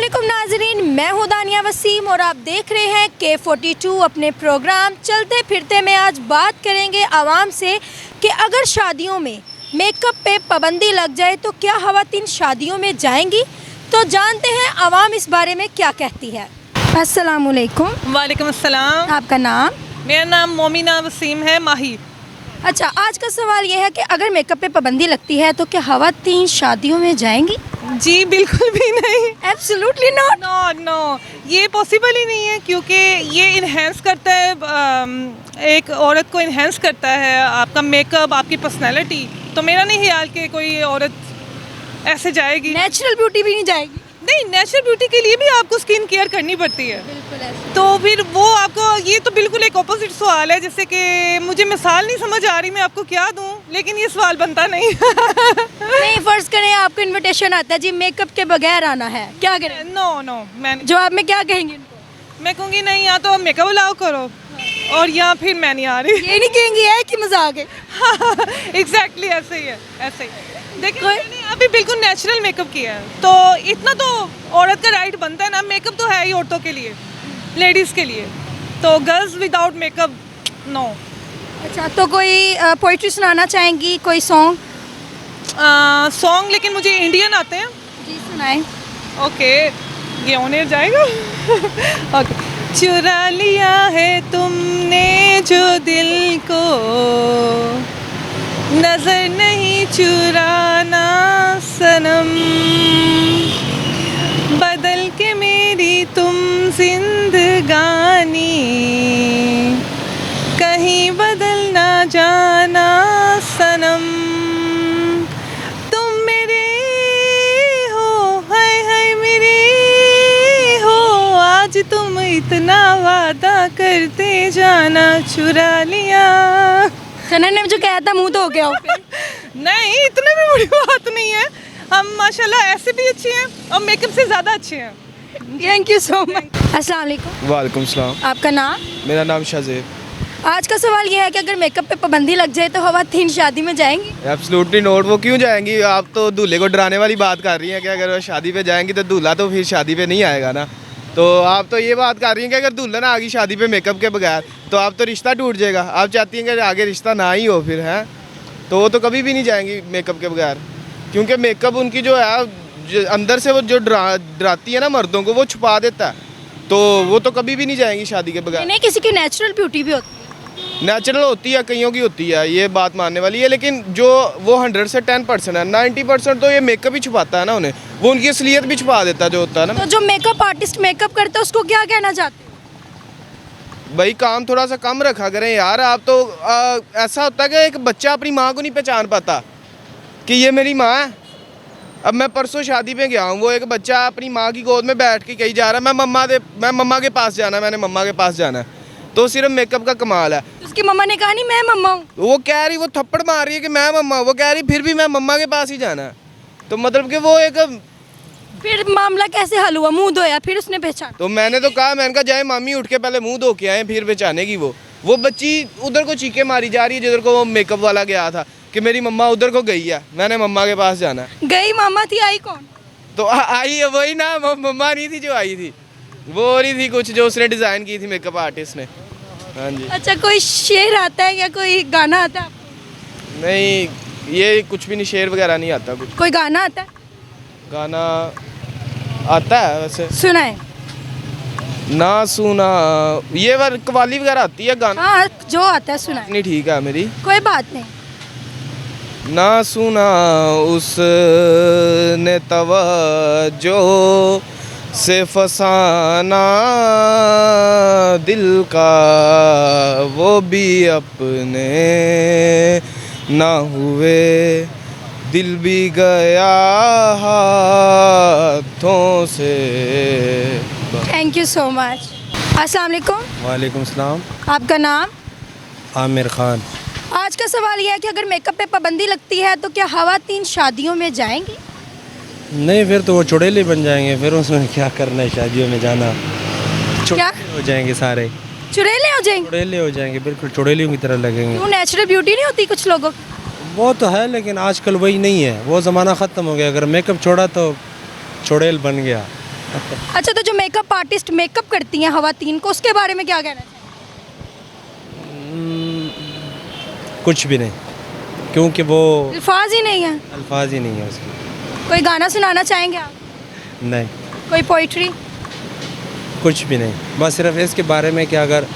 अस्सलामुअलैकुम नाजरीन, मैं हूँ दानिया वसीम और आप देख रहे हैं K42 अपने प्रोग्राम चलते फिरते में। आज बात करेंगे आवाम से कि अगर शादियों में मेकअप पे पाबंदी लग जाए तो क्या ख़वातीन शादियों में जाएंगी। तो जानते हैं आवाम इस बारे में क्या कहती है। अस्सलामुअलैकुम। वालेकुम अस्सलाम। आपका नाम? मेरा नाम मोमिना वसीम है, माही। अच्छा, आज का सवाल यह है कि अगर मेकअप पे पाबंदी लगती है तो क्या ख़वातीन शादियों में जाएंगी? जी बिल्कुल भी नहीं। Absolutely not. नो, ये पॉसिबल ही नहीं है, क्योंकि ये इन्हेंस करता है, एक औरत को इन्हेंस करता है आपका मेकअप, आपकी पर्सनैलिटी। तो मेरा नहीं ख्याल कि कोई औरत ऐसे जाएगी। नेचुरल ब्यूटी भी नहीं जाएगी? नहीं, नेचुरल ब्यूटी के लिए भी आपको स्किन केयर करनी पड़ती है। बिल्कुल ऐसे। तो फिर वो आपको, ये तो बिल्कुल एक ऑपोजिट सवाल है। जैसे कि मुझे मिसाल नहीं समझ आ रही, मैं आपको क्या दूं, लेकिन ये सवाल बनता नहीं। नहीं, फर्ज करें आपको इनविटेशन आता है जी मेकअप के बगैर आना है, क्या करें? नो, मैं जवाब में क्या कहेंगे इनको? मैं कहूँगी नहीं, या तो मेकअप अलाउ करो और या फिर मैं नहीं आ रही। ये नहीं कहेंगी है कि मजाक है। एग्जैक्टली ऐसे ही है, ऐसे ही। देखिए मैंने अभी बिल्कुल नेचुरल मेकअप किया है, तो इतना तो औरत का राइट बनता है ना। मेकअप तो है ही औरतों के लिए, लेडीज़ के लिए। तो गर्ल्स विदाउट मेकअप नो। अच्छा, तो कोई पोइट्री सुनाना चाहेंगी, कोई सॉन्ग? सॉन्ग लेकिन मुझे इंडियन आते हैं। जी सुनाएं। ओके, ये ऑनर जाएगा। ओके। चुरा लिया है तुमने जो दिल को, नजर नहीं चुराना सनम, बदल के मेरी तुम जिंदगानी, कहीं बदल ना जाना सनम। तुम मेरे हो, हाय हाय मेरे हो, आज तुम इतना वादा करते जाना, चुरा लिया। सनन ने जो कहा था मुंह धो के आओ। नहीं, इतने भी बड़ी बात नहीं है। हम माशाल्लाह ऐसे भी अच्छे हैं और मेकअप से ज़्यादा अच्छे हैं। Thank you so much. अस्सलाम वालेकुम। वालेकुम सलाम। आपका नाम? मेरा नाम शाहजेब। आज का सवाल यह है कि अगर मेकअप पे पाबंदी लग जाए तो ख़वातीन शादी में जाएंगी? Absolutely not. वो क्यों जाएंगी? आप तो दूल्हे को डराने वाली बात कर रही हैं कि अगर वो शादी पे जाएंगी तो दूल्हा तो फिर शादी पे नहीं आएगा ना। तो आप तो ये बात कर रही हैं कि अगर दुल्हन आ गई शादी पे मेकअप के बगैर तो आप तो रिश्ता टूट जाएगा। आप चाहती हैं कि आगे रिश्ता ना ही हो फिर, हैं? तो वो तो कभी भी नहीं जाएंगी मेकअप के बगैर, क्योंकि मेकअप उनकी जो है अंदर से वो जो डराती है ना मर्दों को, वो छुपा देता है। तो वो तो कभी भी नहीं जाएंगी शादी के बगैर। नहीं, किसी की नेचुरल ब्यूटी भी होती है। नेचुरल होती है, कईयों की होती है, ये बात मानने वाली है। लेकिन जो वो 100 से 10% है, 90% तो ये मेकअप ही छुपाता है ना उन्हें। वो उनकी असलियत भी छुपा देता है जो होता है ना। तो जो मेकअप आर्टिस्ट मेकअप करता है उसको क्या कहना चाहते हो? भाई काम थोड़ा सा कम रखा करें यार। आप तो ऐसा होता है कि एक बच्चा अपनी माँ को नहीं पहचान पाता कि ये मेरी माँ है। अब मैं परसों शादी पे गया हूँ, वो एक बच्चा अपनी माँ की गोद में बैठ के कहीं जा रहा है मैं मम्मा के पास जाना है, मैंने मम्मा के पास जाना है। तो सिर्फ मेकअप का कमाल है। उसकी मम्मा ने कहा नहीं मैं मम्मा हूँ। वो कह रही, वो थप्पड़ मार रही है कि मैं मम्मा हूँ, वो कह रही फिर भी मैं मम्मा के पास ही जाना है। तो मतलब कि वो एक, फिर मामला कैसे हल हुआ? मुंह धोया फिर उसने पहचाना? तो मैंने कहा जाए मामी उठ के पहले मुंह धो के आए फिर पहचानेगी। वो बच्ची उधर को चीखे मारी जा रही है जिधर को वो मेकअप वाला गया था कि मेरी मम्मा उधर को गई है, मैंने मम्मा के पास जाना है। गई मामा थी, आई कौन? तो आई है वही ना, मम्मा नहीं थी जो आई थी, वो हो रही थी कुछ जो उसने डिज़ाइन की थी मेकअप आर्टिस्ट ने। हाँ जी। अच्छा, कोई शेर आता है या कोई गाना आता है? नहीं, ये कुछ भी नहीं, शेर वगैरह नहीं आता कुछ। कोई गाना आता है? गाना आता है वैसे। सुनाए। ना सुना, ये कवाली वगैरह आती है गाना। हाँ, जो आता है सुनाए। नहीं ठीक है मेरी। कोई बात नहीं। ना सुना उसने तवज्जो से फसाना दिल का, वो भी अपने ना हुए, दिल भी गया हाथों से। Thank you so much. अस्सलाम वालेकुम। वालेकुम सलाम। आपका नाम? आमिर खान। आज का सवाल यह है कि अगर मेकअप पे पाबंदी लगती है तो क्या ख़वातीन शादियों में जाएंगी? नहीं, फिर तो वो चुड़ैले बन जाएंगे, फिर उसमें क्या करना है शादियों में जाना। क्या हो जाएंगे सारे, चुड़ैले हो जाएंगे? चुड़ैले हो जाएंगे, बिल्कुल चुड़ैलियों की तरह लगेंगे। क्यों, नेचुरल ब्यूटी नहीं होती कुछ लोगों? वो तो है, लेकिन आजकल वही नहीं है, वो ज़माना ख़त्म हो गया। अगर मेकअप छोड़ा तो चुड़ैल बन गया। अच्छा, तो जो मेकअप आर्टिस्ट मेकअप करती हैं खवातीन को, उसके बारे में क्या कहना चाहिए? कुछ भी नहीं, क्योंकि वो अल्फाज ही नहीं है। अल्फाज ही नहीं है उसकी। कोई गाना सुनाना चाहेंगे आप? नहीं, कोई पोइट्री? कुछ भी नहीं, बस सिर्फ इसके बारे में कि अगर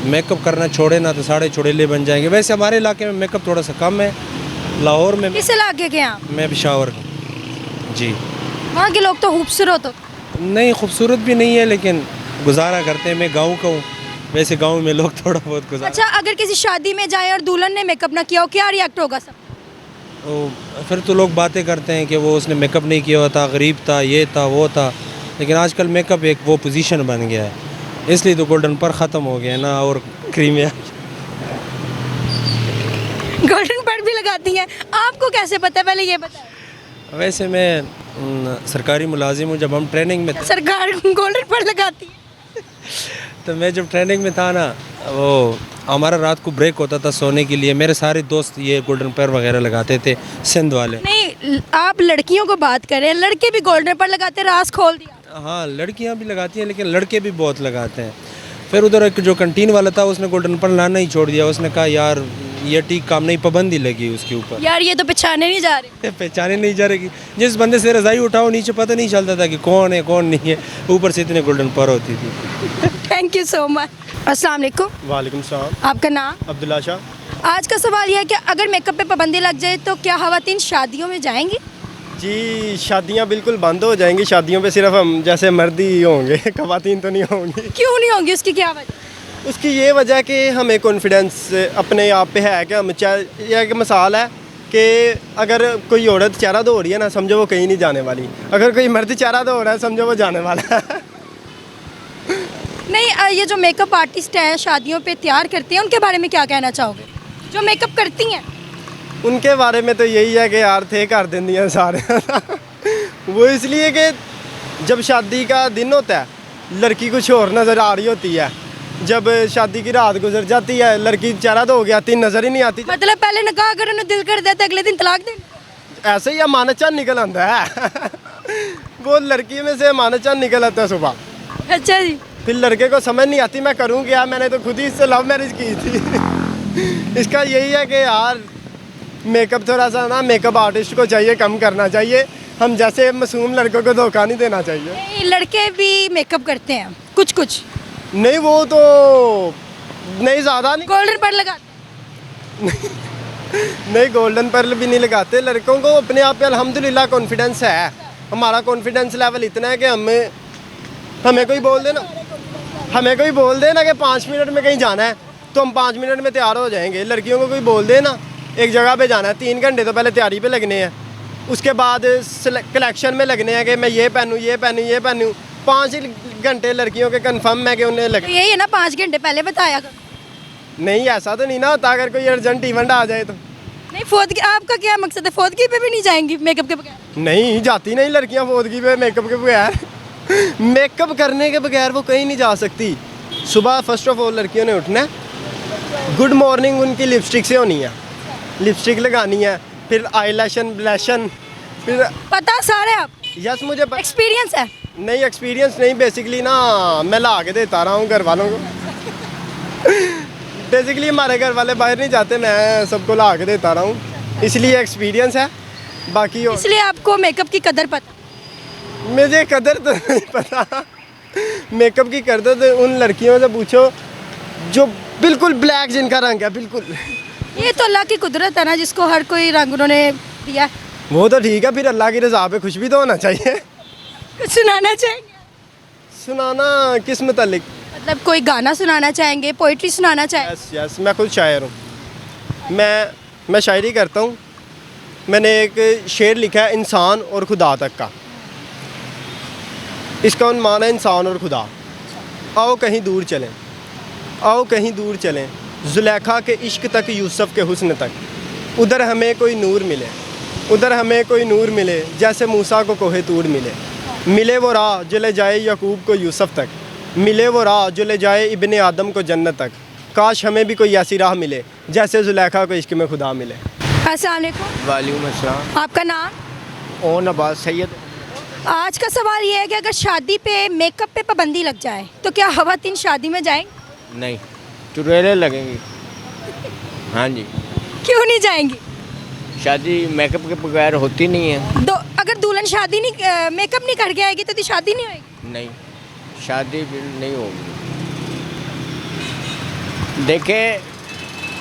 मेकअप करना छोड़े ना तो सारे चुड़ैले बन जाएंगे। वैसे हमारे इलाके में मेकअप थोड़ा सा कम है, लाहौर में किस इलाके के हैं आप? मैं पेशावर हूँ जी। वहाँ के लोग तो खूबसूरत होते। नहीं, खूबसूरत भी नहीं है, लेकिन गुजारा करते हैं। मैं गाँव का हूँ, वैसे गाँव में लोग थोड़ा बहुत गुजारा। अच्छा, अगर किसी शादी में जाए और दुल्हन ने मेकअप ना किया हो, क्या रिएक्ट होगा सब? तो फिर तो लोग बातें करते हैं कि वो उसने मेकअप नहीं किया हुआ था, गरीब था, ये था, वो था। लेकिन आजकल मेकअप एक वो पोजीशन बन गया है, इसलिए तो गोल्डन पर ख़त्म हो गया है ना, और क्रीमिया। गोल्डन पर भी लगाती हैं, आपको कैसे पता है, पहले ये बताएं। वैसे मैं सरकारी मुलाजिम हूँ। जब हम ट्रेनिंग में सरकार गोल्डन पर लगाती है। तो मैं जब ट्रेनिंग में था ना, वो हमारा रात को ब्रेक होता था सोने के लिए, मेरे सारे दोस्त ये गोल्डन पर वगैरह लगाते थे, सिंध वाले। नहीं, आप लड़कियों को बात करें, लड़के भी गोल्डन पर लगाते हैं, रास खोल दिया। हाँ, लड़कियाँ भी लगाती हैं, लेकिन लड़के भी बहुत लगाते हैं। फिर उधर एक जो कंटीन वाला था, उसने गोल्डन पर लाना ही छोड़ दिया। उसने कहा यार ये ठीक काम नहीं, पाबंदी लगी उसके ऊपर। यार ये तो पहचाने नहीं जा रहे। पहचाने नहीं जा रही। जिस बंदे से रज़ाई उठाओ नीचे पता नहीं चलता था कि कौन है कौन नहीं है, ऊपर से इतने गोल्डन पर होती थी। Thank you so much. अस्सलाम वालेकुम। वालेकुम सलाम। आपका नाम? अब्दुल्ला शाह। आज का सवाल यह है कि अगर मेकअप पे पाबंदी लग जाए तो क्या खवातीन शादियों में जाएंगी? जी, शादियां बिल्कुल बंद हो जाएंगी। शादियों पे सिर्फ हम जैसे मर्द ही होंगे, खवातीन तो नहीं होंगी। क्यों नहीं होंगी, उसकी क्या वजह? उसकी ये वजह है कि हमें कॉन्फिडेंस अपने आप पे है कि हम यह एक मिसाल है कि अगर कोई औरत चेहरा धो रही है ना, समझो वो कहीं नहीं जाने वाली। अगर कोई मर्द चेहरा धो रहा है, समझो वो जाने वाला है। नहीं, ये जो मेकअप आर्टिस्ट हैं शादियों पे तैयार करते हैं, उनके बारे में क्या कहना चाहोगे, जो मेकअप करती हैं? उनके बारे में तो यही है कि यार थे कर देंगी हैं सारे। वो इसलिए कि जब शादी का दिन होता है, लड़की कुछ और नज़र आ रही होती है। जब शादी की रात गुजर जाती है, लड़की चेहरा धो के आती, नज़र ही नहीं आती। मतलब पहले निकाह अगर उन्हें दिल कर देता अगले दिन तलाक दे। ऐसे ही अमानत चंद निकल आता है। वो लड़की में से अमानत चंद निकल आता है सुबह। अच्छा जी। फिर लड़के को समझ नहीं आती मैं करूँ क्या, मैंने तो खुद ही इससे लव मैरिज की थी। इसका यही है कि यार मेकअप थोड़ा सा ना, मेकअप आर्टिस्ट को चाहिए कम करना चाहिए। हम जैसे मासूम लड़कों को धोखा नहीं देना चाहिए। नहीं, लड़के भी मेकअप करते हैं कुछ कुछ। नहीं, वो तो नहीं, ज़्यादा नहीं। गोल्डन पर लगाते नहीं, गोल्डन पर्ल भी नहीं लगाते। लड़कों को अपने आप पे अल्हम्दुलिल्लाह कॉन्फिडेंस है। हमारा कॉन्फिडेंस लेवल इतना है कि हमें कोई बोल देना, कि 5 मिनट में कहीं जाना है तो हम 5 मिनट में तैयार हो जाएंगे। लड़कियों को कोई बोल देना एक जगह पे जाना है, 3 घंटे तो पहले तैयारी पे लगने हैं, उसके बाद कलेक्शन में लगने हैं कि मैं ये पहनूँ। 5 घंटे लड़कियों के कंफर्म है कि उन्हें तो यही है ना, 5 घंटे पहले बताया करो। नहीं, ऐसा तो नहीं ना होता। अगर कोई अर्जेंट इवेंट आ जाए तो नहीं, फोदगी आपका क्या मकसद है, फोदगी पे भी नहीं जाएंगी मेकअप के बगैर? नहीं जाती, नहीं लड़कियां फोदगी पे मेकअप के बगैर। मेकअप करने के बगैर वो कहीं नहीं जा सकती। सुबह फर्स्ट ऑफ ऑल लड़कियों ने उठना है, गुड मॉर्निंग उनकी लिपस्टिक से होनी है, लिपस्टिक लगानी है, फिर आईलैशन, ब्लैशन, फिर पता सारे आप? यस, मुझे एक्सपीरियंस है? नहीं, एक्सपीरियंस नहीं, बेसिकली ना मैं ला के देता रहा हूँ घर वालों को। बेसिकली हमारे घर वाले बाहर नहीं जाते, मैं सबको ला के देता रहा हूँ, इसलिए एक्सपीरियंस है। बाकी इसलिए आपको मेकअप की कदर पता? मुझे कदर तो नहीं पता। मेकअप की कदर तो उन लड़कियों से पूछो जो बिल्कुल ब्लैक, जिनका रंग है बिल्कुल। ये तो अल्लाह की कुदरत है ना, जिसको हर कोई रंग उन्होंने दिया है। वो तो ठीक है, फिर अल्लाह की रज़ा पे खुश भी तो होना चाहिए। कुछ सुनाना चाहेंगे? सुनाना किस मुतालिक? मतलब कोई गाना सुनाना चाहेंगे, पोइट्री सुनाना चाहेंगे? यस, मैं खुद शायर हूँ। मैं शायरी करता हूँ। मैंने एक शेर लिखा है इंसान और खुदा तक का। इसका उन्मान है इंसान और खुदा। आओ कहीं दूर चलें, आओ कहीं दूर चलें, जुलेखा के इश्क तक, यूसुफ के हुस्न तक। उधर हमें कोई नूर मिले, उधर हमें कोई नूर मिले, जैसे मूसा को कोहे तूर मिले। मिले वो राह जो ले जाए याकूब को यूसुफ तक, मिले वो राह जो ले जाए इब्ने आदम को जन्नत तक। काश हमें भी कोई ऐसी राह मिले, जैसे जुलेखा को इश्क में खुदा मिले। अस्सलाम वालेकुम। वालेकुम अस्सलाम। आपका नाम? ओन अब्बास सैयद। आज का सवाल ये है कि अगर शादी पे मेकअप पे पाबंदी लग जाए तो क्या खवातीन शादी में जाएंगी? नहीं, चुड़ैलें लगेंगी। हाँ जी, क्यों नहीं जाएंगी? शादी मेकअप के बगैर होती नहीं है। अगर दुल्हन शादी नहीं मेकअप नहीं करके आएगी तो शादी नहीं होगी। नहीं, शादी भी नहीं होगी। देखें,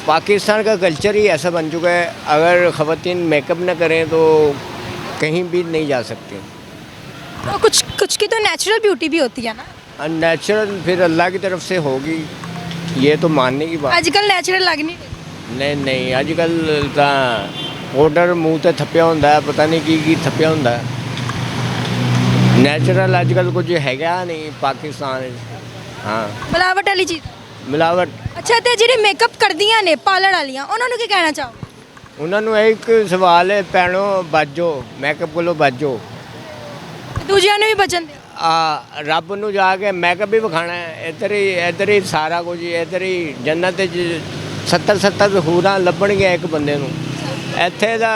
पाकिस्तान का कल्चर ही ऐसा बन चुका है, अगर ख़वातीन मेकअप न करें तो कहीं भी नहीं जा सकती। तो कुछ की तो नेचुरल ब्यूटी भी होती है ना। अननेचुरल फिर अल्लाह की तरफ से होगी, ये तो मानने की बात। आजकल नेचुरल लगनी नहीं, अजकल ਤਾਂ पाउडर मूँह ਤੇ ਥੱਪਿਆ ਹੁੰਦਾ ਹੈ, ਪਤਾ ਨਹੀਂ ਕੀ ਥੱਪਿਆ ਹੁੰਦਾ ਹੈ। ਨੈਚੁਰਲ ਅਜਕਲ ਕੁਝ ਹੈਗਾ ਨਹੀਂ ਪਾਕਿਸਤਾਨ ਵਿੱਚ। ਹਾਂ, ਮਿਲਾਵਟ ਵਾਲੀ ਚੀਜ਼। ਮਿਲਾਵਟ। ਅੱਛਾ, ਤੇ ਜਿਹੜੇ ਮੇਕਅਪ ਕਰਦੀਆਂ ਨੇ ਪਾਰਲਰ ਵਾਲੀਆਂ ਉਹਨਾਂ ਨੂੰ ਕੀ ਕਹਿਣਾ ਚਾਹੋਗੇ? ਉਹਨਾਂ ਨੂੰ ਇੱਕ ਸਵਾਲ ਹੈ, ਭੈਣੋ ਬਾਜੋ, ਮੇਕਅਪ ਕੋਲੋਂ ਬਾਜੋ। ਦੂਜਿਆਂ ਨੂੰ ਵੀ ਬਚਣ ਦਿਓ। ਰੱਬ ਨੂੰ ਜਾ ਕੇ ਮੇਕਅਪ ਵੀ ਵਿਖਾਣਾ ਹੈ, ਇੱਧਰ ਹੀ ਸਾਰਾ ਕੁਝ, ਇੱਧਰ ਹੀ ਜੰਨਤ 'ਚ 70 ਹੂਰਾਂ ਲੱਭਣਗੀਆਂ ਇੱਕ ਬੰਦੇ ਨੂੰ। ਇੱਥੇ ਦਾ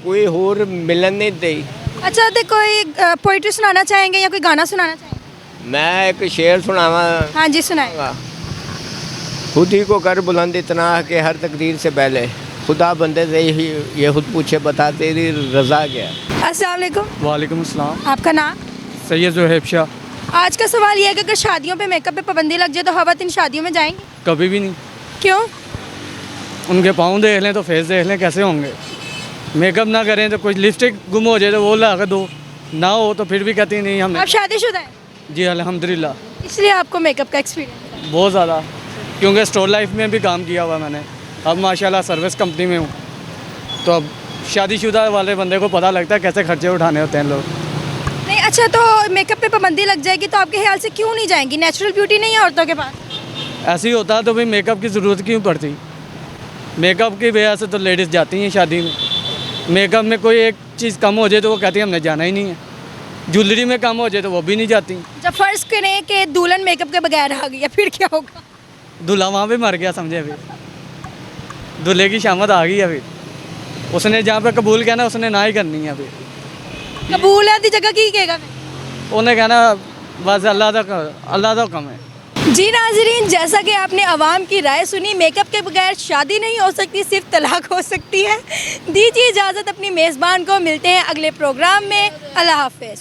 ਕੋਈ ਹੋਰ ਮਿਲਣ ਨਹੀਂ ਦੇਈ। अच्छा, तो कोई पोइट्री सुनाना चाहेंगे या कोई गाना सुनाना चाहेंगे? मैं एक शेर सुनावा। हाँ जी, सुनाए। खुद ही को कर बुलंद इतना कि हर तकदीर से पहले खुदा बंदे से ही ये खुद पूछे, बता तेरी रज़ा क्या है। अस्सलाम वालेकुम। वालेकुम अस्सलाम। आपका नाम? सैयद ज़ुहैब शाह। आज का सवाल ये है कि अगर शादियों पे मेकअप पे पाबंदी लग जाए तो खवातीन शादियों में जाएंगी? कभी भी नहीं। क्यों? उनके पाँव देख लें तो फेस देख लें, कैसे होंगे। मेकअप ना करें तो कुछ लिपस्टिक गुम हो जाए तो वो लगा दो, ना हो तो फिर भी कहती नहीं हमें। आप शादीशुदा हैं? जी अल्हम्दुलिल्लाह। इसलिए आपको मेकअप का एक्सपीरियंस? बहुत ज़्यादा, क्योंकि स्टोर लाइफ में भी काम किया हुआ मैंने। अब माशाल्लाह सर्विस कंपनी में हूँ, तो अब शादीशुदा वाले बंदे को पता लगता है कैसे खर्चे उठाने होते हैं लोग। नहीं, अच्छा, तो मेकअप पे पाबंदी लग जाएगी तो आपके ख्याल से क्यों नहीं जाएंगी? नेचुरल ब्यूटी नहीं है औरतों के पास? ऐसे ही होता तो भाई मेकअप की ज़रूरत क्यों पड़ती। मेकअप की वजह से तो लेडीज़ जाती हैं शादी में। मेकअप में कोई एक चीज़ कम हो जाए तो वो कहती है हमने जाना ही नहीं है। ज्वेलरी में कम हो जाए तो वो भी नहीं जाती। जब फर्ज करें कि दुल्हन मेकअप के बगैर आ गई फिर क्या होगा? दूल्हा वहाँ पे मर गया समझे। अभी दूल्हे की शामत आ गई। अभी उसने जहाँ पे कबूल किया ना, उसने ना ही करनी है। अभी कबूल है दी जगह की कहेगा? उन्हें कहना बस अल्लाह का हुक्म है। जी नाजरीन, जैसा कि आपने आवाम की राय सुनी, मेकअप के बगैर शादी नहीं हो सकती, सिर्फ तलाक हो सकती है। दीजिए इजाज़त अपनी मेज़बान को। मिलते हैं अगले प्रोग्राम में। अल्लाह हाफ़िज़।